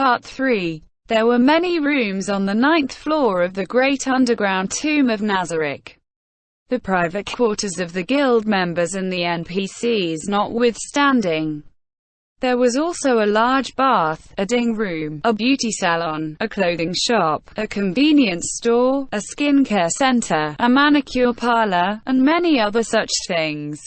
Part 3. There were many rooms on the 9th floor of the great underground tomb of Nazarick. The private quarters of the guild members and the NPCs notwithstanding. There was also a large bath, a ding room, a beauty salon, a clothing shop, a convenience store, a skincare center, a manicure parlor, and many other such things.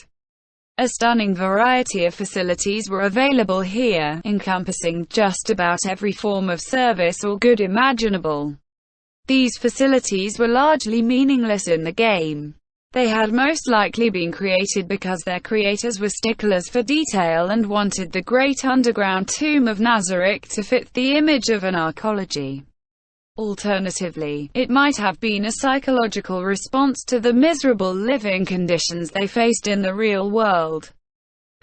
A stunning variety of facilities were available here, encompassing just about every form of service or good imaginable. These facilities were largely meaningless in the game. They had most likely been created because their creators were sticklers for detail and wanted the great underground tomb of Nazarick to fit the image of an archaeology. Alternatively, it might have been a psychological response to the miserable living conditions they faced in the real world.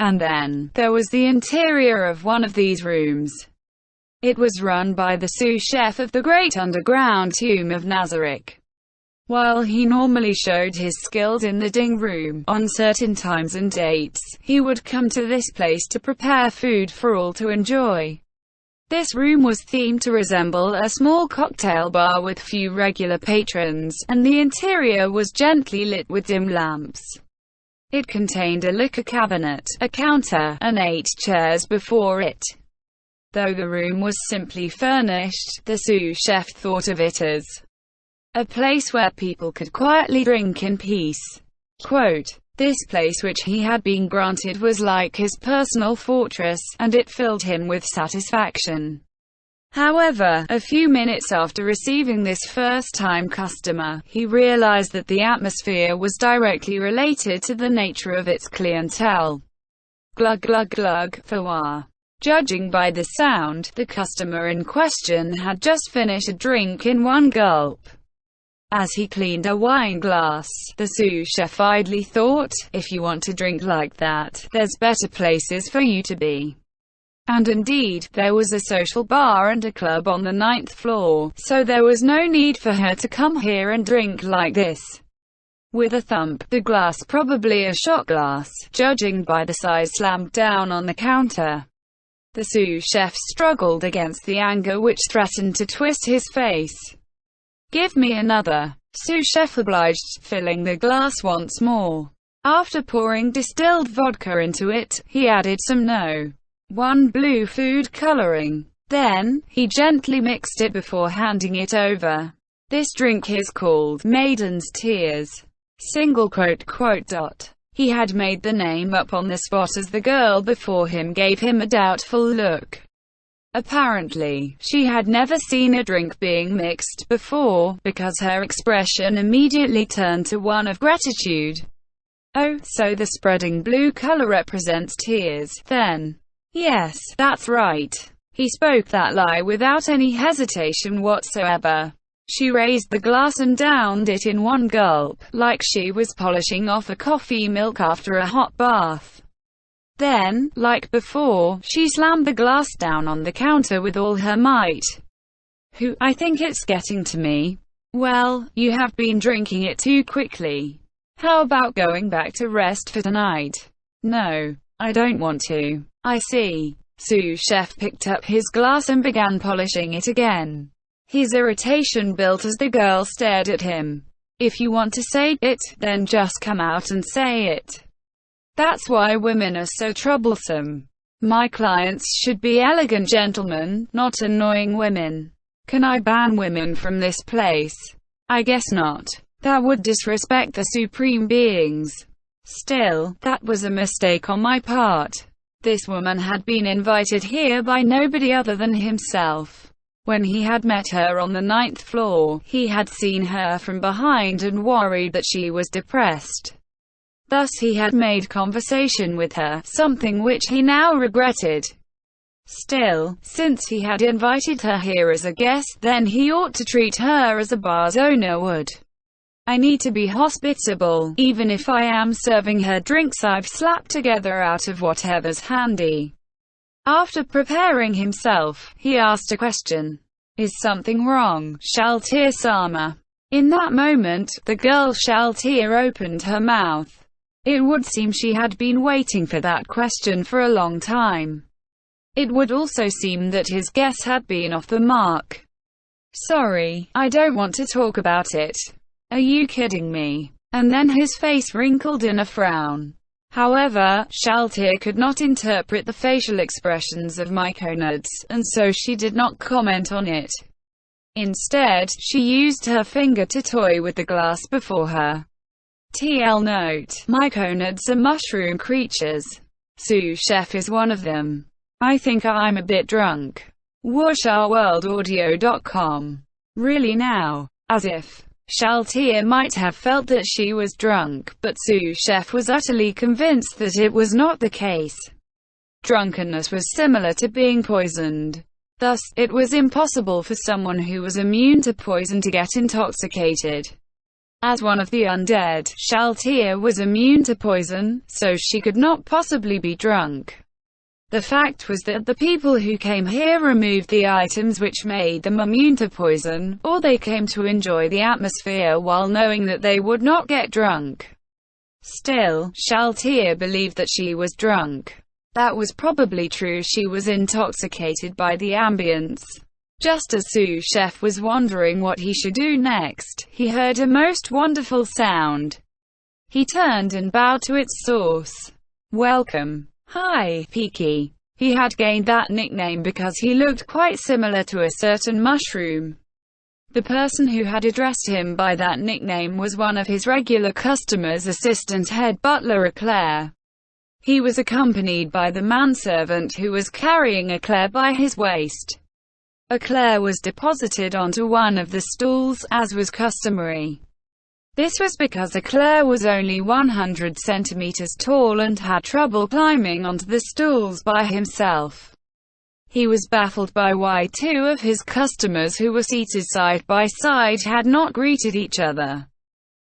And then, there was the interior of one of these rooms. It was run by the sous chef of the great underground tomb of Nazarick. While he normally showed his skills in the ding room, on certain times and dates, he would come to this place to prepare food for all to enjoy. This room was themed to resemble a small cocktail bar with few regular patrons, and the interior was gently lit with dim lamps. It contained a liquor cabinet, a counter, and 8 chairs before it. Though the room was simply furnished, the sous chef thought of it as a place where people could quietly drink in peace. Quote, "This place which he had been granted was like his personal fortress, and it filled him with satisfaction." However, a few minutes after receiving this first-time customer, he realized that the atmosphere was directly related to the nature of its clientele. Glug glug glug, for judging by the sound, the customer in question had just finished a drink in one gulp. As he cleaned a wine glass, the sous chef idly thought, if you want to drink like that, there's better places for you to be. And indeed, there was a social bar and a club on the 9th floor, so there was no need for her to come here and drink like this. With a thump, the glass, probably a shot glass, judging by the size, slammed down on the counter. The sous chef struggled against the anger which threatened to twist his face. "Give me another." Sous chef obliged, filling the glass once more. After pouring distilled vodka into it, he added some No. 1 blue food coloring. Then, he gently mixed it before handing it over. "This drink is called Maiden's Tears." He had made the name up on the spot as the girl before him gave him a doubtful look. Apparently, she had never seen a drink being mixed before, because her expression immediately turned to one of gratitude. "Oh, so the spreading blue color represents tears, then?" "Yes, that's right." He spoke that lie without any hesitation whatsoever. She raised the glass and downed it in one gulp, like she was polishing off a coffee milk after a hot bath. Then, like before, she slammed the glass down on the counter with all her might. I think it's getting to me." "Well, you have been drinking it too quickly. How about going back to rest for tonight?" "No, I don't want to." "I see." Sous chef picked up his glass and began polishing it again. His irritation built as the girl stared at him. "If you want to say it, then just come out and say it. That's why women are so troublesome. My clients should be elegant gentlemen, not annoying women. Can I ban women from this place? I guess not. That would disrespect the supreme beings. Still, that was a mistake on my part. This woman had been invited here by nobody other than himself. When he had met her on the 9th floor, he had seen her from behind and worried that she was depressed. Thus he had made conversation with her, something which he now regretted. Still, since he had invited her here as a guest, then he ought to treat her as a bar's owner would. "I need to be hospitable, even if I am serving her drinks I've slapped together out of whatever's handy." After preparing himself, he asked a question. "Is something wrong, Shaltir-sama?" In that moment, the girl Shaltir opened her mouth. It would seem she had been waiting for that question for a long time. It would also seem that his guess had been off the mark. "Sorry, I don't want to talk about it. Are you kidding me?" And then his face wrinkled in a frown. However, Shaltir could not interpret the facial expressions of Mykonaids, and so she did not comment on it. Instead, she used her finger to toy with the glass before her. TL note: Mykonaids are mushroom creatures. Sous Chef is one of them. I think I'm a bit drunk. WashOurWorldAudio.com. Really now? As if Shaltir might have felt that she was drunk, but Sous Chef was utterly convinced that it was not the case. Drunkenness was similar to being poisoned. Thus, it was impossible for someone who was immune to poison to get intoxicated. As one of the undead, Shaltir was immune to poison, so she could not possibly be drunk. The fact was that the people who came here removed the items which made them immune to poison, or they came to enjoy the atmosphere while knowing that they would not get drunk. Still, Shaltir believed that she was drunk. That was probably true. She was intoxicated by the ambience. Just as Sous Chef was wondering what he should do next, he heard a most wonderful sound. He turned and bowed to its source. "Welcome." "Hi, Peaky." He had gained that nickname because he looked quite similar to a certain mushroom. The person who had addressed him by that nickname was one of his regular customers, assistant head butler Eclair. He was accompanied by the manservant who was carrying Eclair by his waist. Eclair was deposited onto one of the stools, as was customary. This was because Eclair was only 100 centimeters tall and had trouble climbing onto the stools by himself. He was baffled by why two of his customers who were seated side by side had not greeted each other.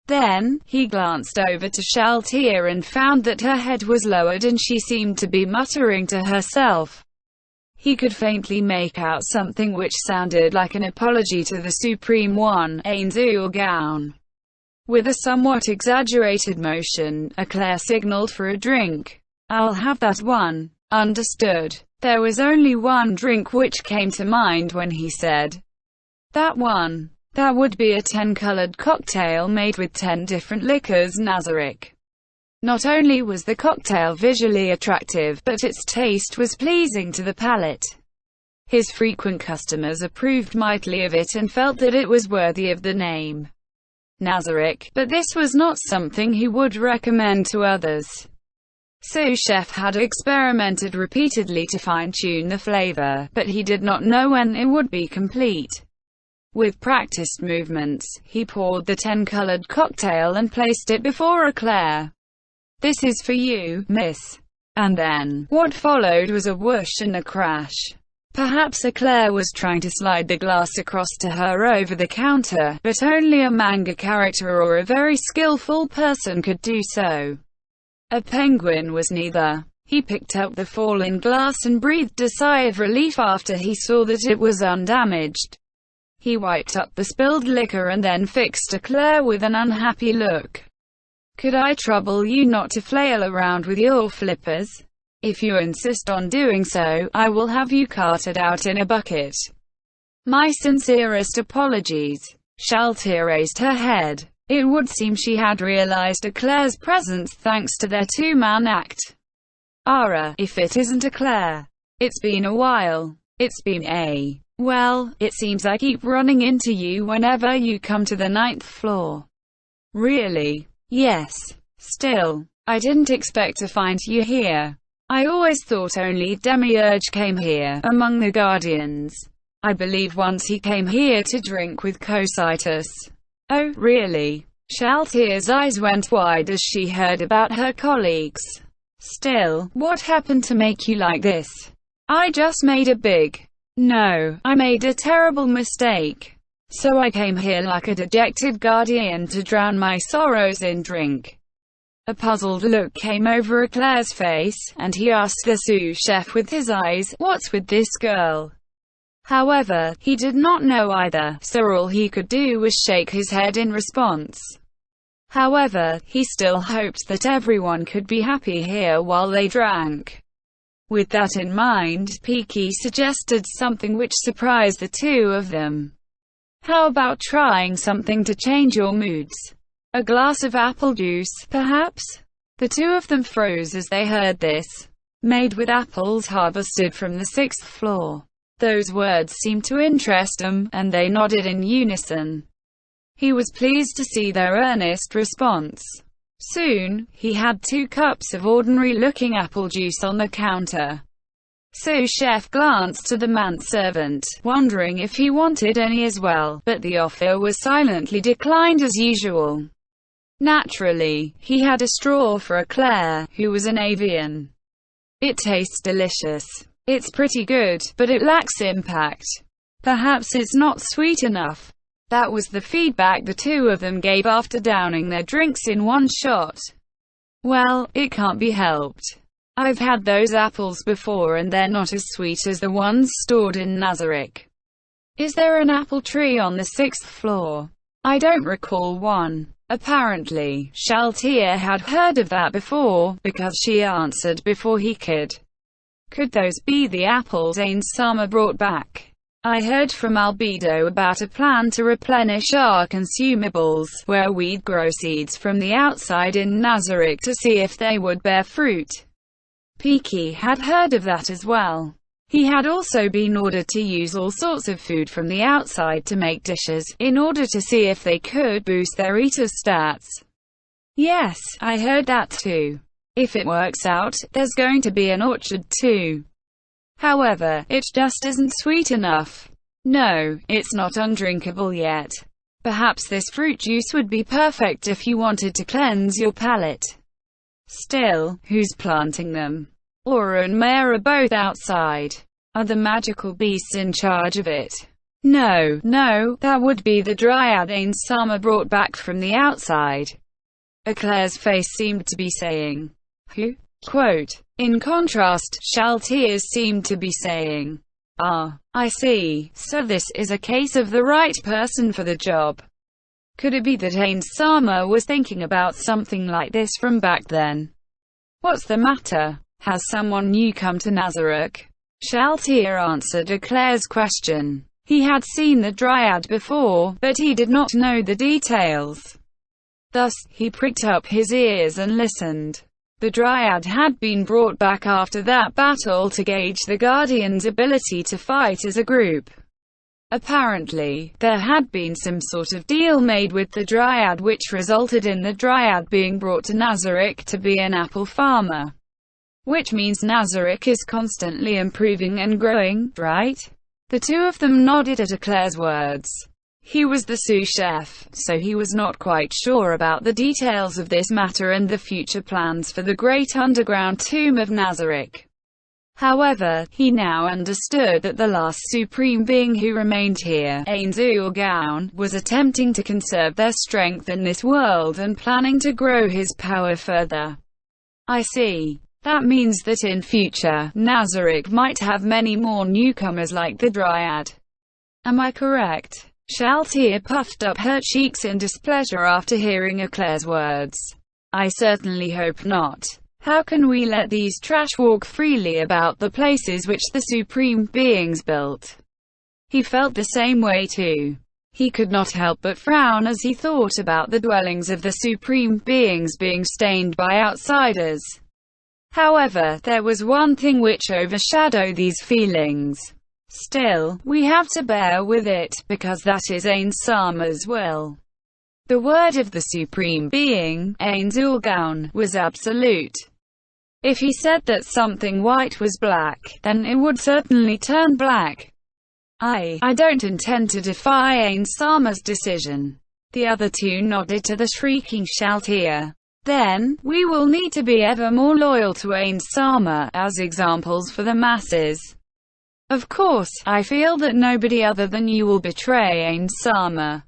Then, he glanced over to Shaltir and found that her head was lowered and she seemed to be muttering to herself. He could faintly make out something which sounded like an apology to the Supreme One, Ainzu Gown. With a somewhat exaggerated motion, Eclair signaled for a drink. "I'll have that one." Understood. There was only one drink which came to mind when he said that one. That would be a 10-colored cocktail made with 10 different liquors Nazarick. Not only was the cocktail visually attractive, but its taste was pleasing to the palate. His frequent customers approved mightily of it and felt that it was worthy of the name Nazarick, but this was not something he would recommend to others. Sous Chef had experimented repeatedly to fine-tune the flavor, but he did not know when it would be complete. With practiced movements, he poured the 10-colored cocktail and placed it before Eclair. "This is for you, miss." And then, what followed was a whoosh and a crash. Perhaps Eclair was trying to slide the glass across to her over the counter, but only a manga character or a very skillful person could do so. A penguin was neither. He picked up the fallen glass and breathed a sigh of relief after he saw that it was undamaged. He wiped up the spilled liquor and then fixed Eclair with an unhappy look. "Could I trouble you not to flail around with your flippers? If you insist on doing so, I will have you carted out in a bucket." "My sincerest apologies." Shaltir raised her head. It would seem she had realized Eclair's presence thanks to their two-man act. "Ara, if it isn't Eclair. It's been a while." "It's been a well, it seems I keep running into you whenever you come to the 9th floor." "Really?" "Yes. Still, I didn't expect to find you here. I always thought only Demiurge came here, among the Guardians. I believe once he came here to drink with Cositus." "Oh, really?" Shaltir's eyes went wide as she heard about her colleagues. "Still, what happened to make you like this?" "I just made a big no, I made a terrible mistake. So I came here like a dejected guardian to drown my sorrows in drink." A puzzled look came over Eclair's face, and he asked the sous chef with his eyes, "What's with this girl?" However, he did not know either, so all he could do was shake his head in response. However, he still hoped that everyone could be happy here while they drank. With that in mind, Peaky suggested something which surprised the two of them. How about trying something to change your moods? A glass of apple juice, perhaps? The two of them froze as they heard this. Made with apples harvested from the 6th floor. Those words seemed to interest them, and they nodded in unison. He was pleased to see their earnest response. Soon, he had 2 cups of ordinary-looking apple juice on the counter. Sous chef glanced to the manservant, wondering if he wanted any as well, but the offer was silently declined as usual. Naturally, he had a straw for Eclair, who was an avian. It tastes delicious. It's pretty good, but it lacks impact. Perhaps it's not sweet enough. That was the feedback the two of them gave after downing their drinks in one shot. Well, it can't be helped. I've had those apples before and they're not as sweet as the ones stored in Nazarick. Is there an apple tree on the 6th floor? I don't recall one. Apparently, Shaltier had heard of that before, because she answered before he could. Could those be the apples Ain-sama brought back? I heard from Albedo about a plan to replenish our consumables, where we'd grow seeds from the outside in Nazarick to see if they would bear fruit. Peaky had heard of that as well. He had also been ordered to use all sorts of food from the outside to make dishes, in order to see if they could boost their eater's stats. Yes, I heard that too. If it works out, there's going to be an orchard too. However, it just isn't sweet enough. No, it's not undrinkable yet. Perhaps this fruit juice would be perfect if you wanted to cleanse your palate. Still, who's planting them? Aura and Maya are both outside. Are the magical beasts in charge of it? No, that would be the dryad Ain-sama brought back from the outside. Eclair's face seemed to be saying, who? Quote. In contrast, Shaltier's seemed to be saying, ah, I see, so this is a case of the right person for the job. Could it be that Ain-sama was thinking about something like this from back then? What's the matter? Has someone new come to Nazarick? Shaltier answered Eclair's question. He had seen the dryad before, but he did not know the details. Thus, he pricked up his ears and listened. The dryad had been brought back after that battle to gauge the Guardians' ability to fight as a group. Apparently, there had been some sort of deal made with the dryad which resulted in the dryad being brought to Nazarick to be an apple farmer. Which means Nazarick is constantly improving and growing, right? The two of them nodded at Eclair's words. He was the sous chef, so he was not quite sure about the details of this matter and the future plans for the great underground tomb of Nazarick. However, he now understood that the last supreme being who remained here, Ain-Zulgaon, was attempting to conserve their strength in this world and planning to grow his power further. I see. That means that in future, Nazarick might have many more newcomers like the dryad. Am I correct? Shaltier puffed up her cheeks in displeasure after hearing Eclair's words. I certainly hope not. How can we let these trash walk freely about the places which the supreme beings built? He felt the same way too. He could not help but frown as he thought about the dwellings of the supreme beings being stained by outsiders. However, there was one thing which overshadowed these feelings. Still, we have to bear with it, because that is Ain-sama's will. The word of the Supreme Being, Ain-Zulgaon, was absolute. If he said that something white was black, then it would certainly turn black. I don't intend to defy Ain-sama's decision. The other two nodded to the shrieking Shaltier. Then, we will need to be ever more loyal to Ain-sama, as examples for the masses. Of course, I feel that nobody other than you will betray Ain-sama.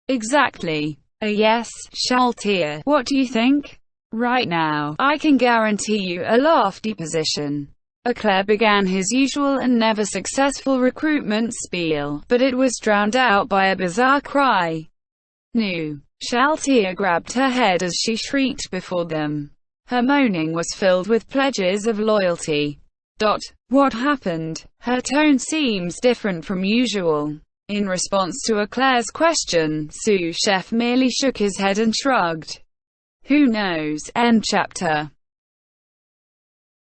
Exactly. Yes, Shaltier, what do you think? Right now, I can guarantee you a lofty position. Eclair began his usual and never successful recruitment spiel, but it was drowned out by a bizarre cry. No. Shaltier grabbed her head as she shrieked before them. Her moaning was filled with pledges of loyalty. What happened? Her tone seems different from usual. In response to Claire's question, sous chef merely shook his head and shrugged. Who knows? End chapter.